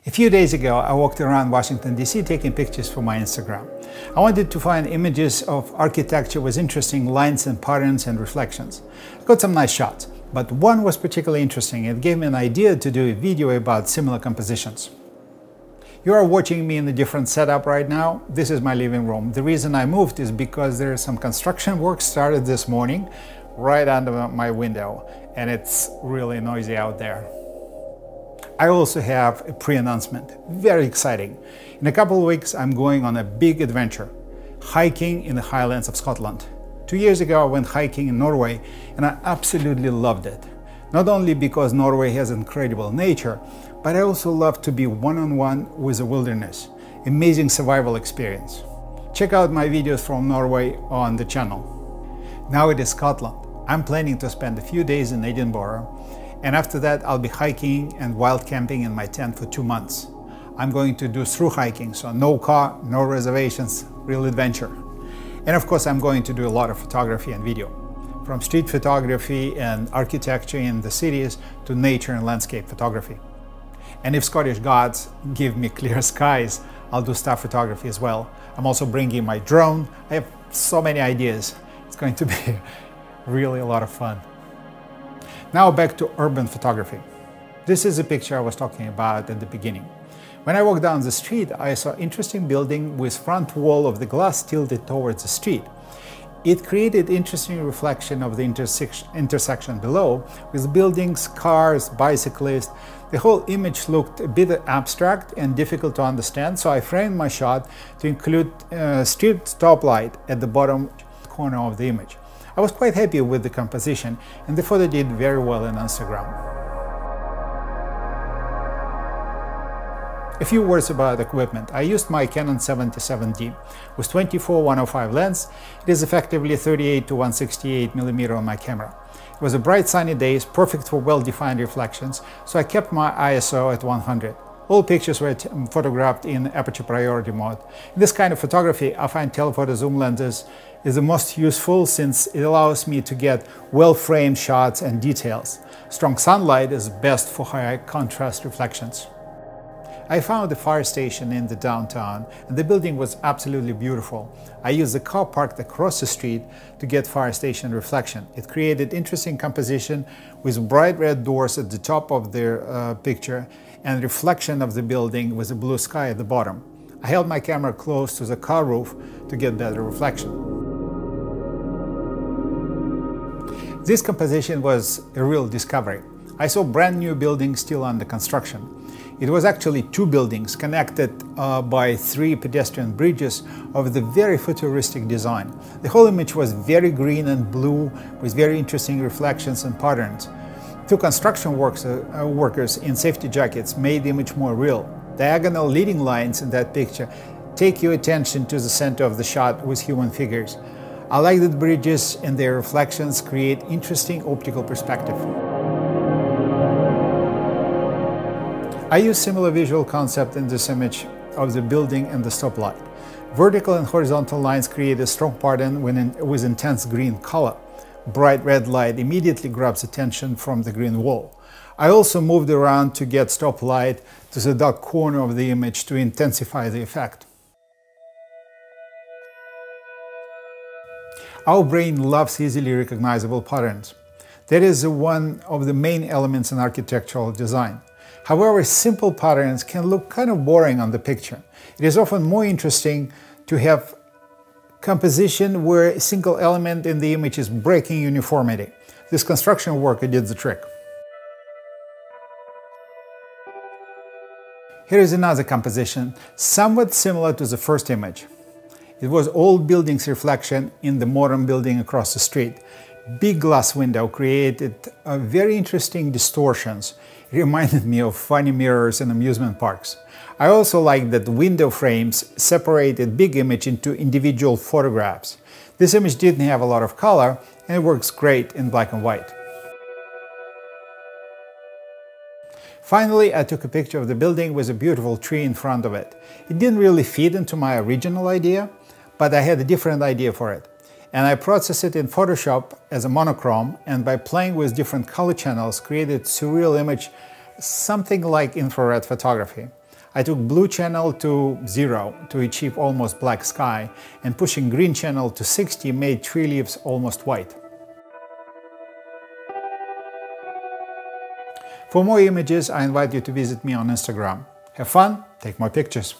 A few days ago, I walked around Washington, D.C. taking pictures for my Instagram. I wanted to find images of architecture with interesting lines and patterns and reflections. I got some nice shots, but one was particularly interesting. It gave me an idea to do a video about similar compositions. You are watching me in a different setup right now. This is my living room. The reason I moved is because there is some construction work started this morning right under my window, and it's really noisy out there. I also have a pre-announcement, very exciting. In a couple of weeks, I'm going on a big adventure, hiking in the Highlands of Scotland. 2 years ago, I went hiking in Norway, and I absolutely loved it. Not only because Norway has incredible nature, but I also love to be one-on-one with the wilderness. Amazing survival experience. Check out my videos from Norway on the channel. Now it is Scotland. I'm planning to spend a few days in Edinburgh, and after that I'll be hiking and wild camping in my tent for 2 months. I'm going to do through hiking, so no car, no reservations, real adventure. And of course I'm going to do a lot of photography and video, from street photography and architecture in the cities to nature and landscape photography. And if Scottish gods give me clear skies, I'll do star photography as well. I'm also bringing my drone. I have so many ideas. It's going to be really a lot of fun. Now back to urban photography. This is a picture I was talking about at the beginning. When I walked down the street, I saw an interesting building with front wall of the glass tilted towards the street. It created interesting reflection of the intersection below, with buildings, cars, bicyclists. The whole image looked a bit abstract and difficult to understand, so I framed my shot to include a street stoplight at the bottom corner of the image. I was quite happy with the composition, and the photo did very well on Instagram. A few words about equipment. I used my Canon 77D with 24-105 lens. It is effectively 38 to 168 mm on my camera. It was a bright sunny day, perfect for well-defined reflections, so I kept my ISO at 100. All pictures were photographed in aperture priority mode. In this kind of photography, I find telephoto zoom lenses is the most useful since it allows me to get well-framed shots and details. Strong sunlight is best for high contrast reflections. I found a fire station in the downtown, and the building was absolutely beautiful. I used the car parked across the street to get fire station reflection. It created interesting composition with bright red doors at the top of the picture and reflection of the building with a blue sky at the bottom. I held my camera close to the car roof to get better reflection. This composition was a real discovery. I saw brand new buildings still under construction. It was actually 2 buildings connected by 3 pedestrian bridges of the very futuristic design. The whole image was very green and blue with very interesting reflections and patterns. 2 construction workers in safety jackets made the image more real. Diagonal leading lines in that picture take your attention to the center of the shot with human figures. I like that bridges and their reflections create interesting optical perspective. I use similar visual concept in this image of the building and the stoplight. Vertical and horizontal lines create a strong pattern with intense green color. Bright red light immediately grabs attention from the green wall. I also moved around to get stoplight to the dark corner of the image to intensify the effect. Our brain loves easily recognizable patterns. That is one of the main elements in architectural design. However, simple patterns can look kind of boring on the picture. It is often more interesting to have composition where a single element in the image is breaking uniformity. This construction worker did the trick. Here is another composition, somewhat similar to the first image. It was old building's reflection in the modern building across the street. Big glass window created very interesting distortions. It reminded me of funny mirrors in amusement parks. I also liked that window frames separated big image into individual photographs. This image didn't have a lot of color, and it works great in black and white. Finally, I took a picture of the building with a beautiful tree in front of it. It didn't really fit into my original idea, but I had a different idea for it. And I processed it in Photoshop as a monochrome, and by playing with different color channels created surreal image, something like infrared photography. I took blue channel to 0 to achieve almost black sky, and pushing green channel to 60 made tree leaves almost white. For more images, I invite you to visit me on Instagram. Have fun, take more pictures.